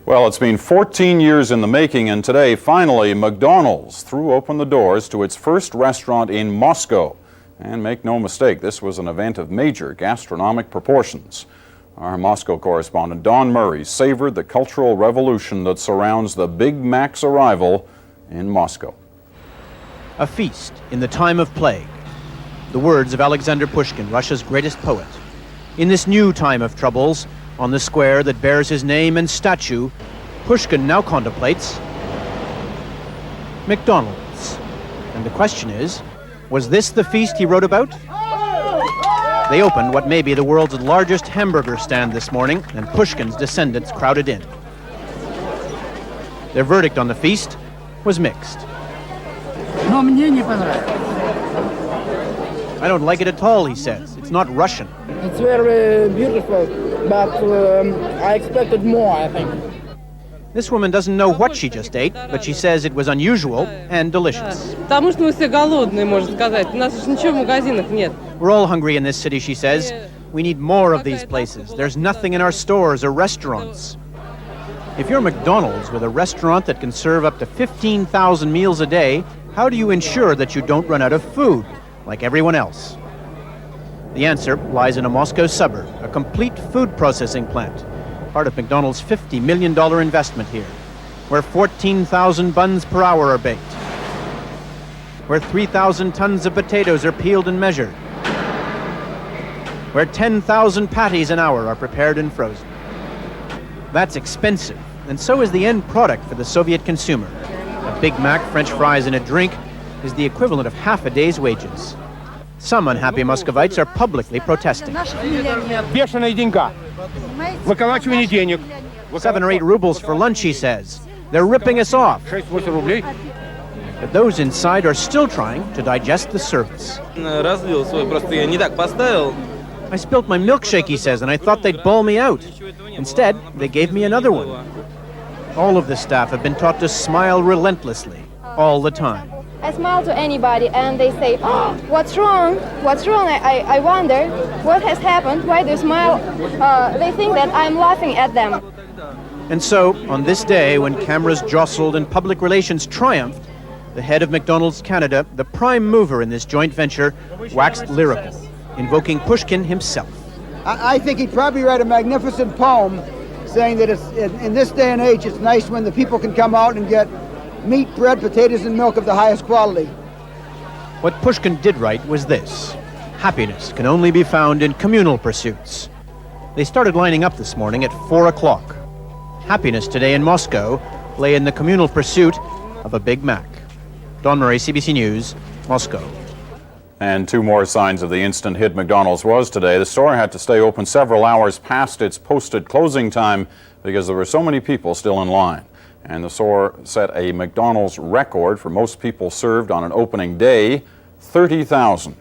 Well, it's been 14 years in the making, and today, finally, McDonald's threw open the doors to its first restaurant in Moscow. And make no mistake, this was an event of major gastronomic proportions. Our Moscow correspondent Don Murray savored the cultural revolution that surrounds the Big Mac's arrival in Moscow. A feast in the time of plague. The words of Alexander Pushkin, Russia's greatest poet. In this new time of troubles, on the square that bears his name and statue, Pushkin now contemplates McDonald's. And the question is, was this the feast he wrote about? They opened what may be the world's largest hamburger stand this morning, and Pushkin's descendants crowded in. Their verdict on the feast was mixed. Но мне не понравилось. I don't like it at all, he says. It's not Russian. It's very beautiful, but I expected more, I think. This woman doesn't know what she just ate, but she says it was unusual and delicious. Потому что мы все голодные, можно сказать. У нас же ничего в магазинах нет. We're all hungry in this city, she says. We need more of these places. There's nothing in our stores or restaurants. If you're McDonald's with a restaurant that can serve up to 15,000 meals a day, how do you ensure that you don't run out of food, like everyone else? The answer lies in a Moscow suburb, a complete food processing plant, part of McDonald's $50 million investment here, where 14,000 buns per hour are baked, where 3,000 tons of potatoes are peeled and measured, where 10,000 patties an hour are prepared and frozen. That's expensive, and so is the end product for the Soviet consumer. A Big Mac, French fries, and a drink is the equivalent of half a day's wages. Some unhappy Muscovites are publicly protesting. 7 or 8 rubles for lunch, he says. They're ripping us off. But those inside are still trying to digest the service. I spilt my milkshake, he says, and I thought they'd bawl me out. Instead, they gave me another one. All of the staff have been taught to smile relentlessly, all the time. I smile to anybody and they say, oh, what's wrong? What's wrong? I wonder what has happened. Why do you smile? They think that I'm laughing at them. And so, on this day when cameras jostled and public relations triumphed, the head of McDonald's Canada, the prime mover in this joint venture, waxed lyrical, invoking Pushkin himself. I think he'd probably write a magnificent poem saying that it's, in this day and age, it's nice when the people can come out and get meat, bread, potatoes, and milk of the highest quality. What Pushkin did write was this: happiness can only be found in communal pursuits. They started lining up this morning at 4 o'clock. Happiness today in Moscow lay in the communal pursuit of a Big Mac. Don Murray, CBC News, Moscow. And 2 more signs of the instant hit McDonald's was today. The store had to stay open several hours past its posted closing time because there were so many people still in line. And the store set a McDonald's record for most people served on an opening day, 30,000.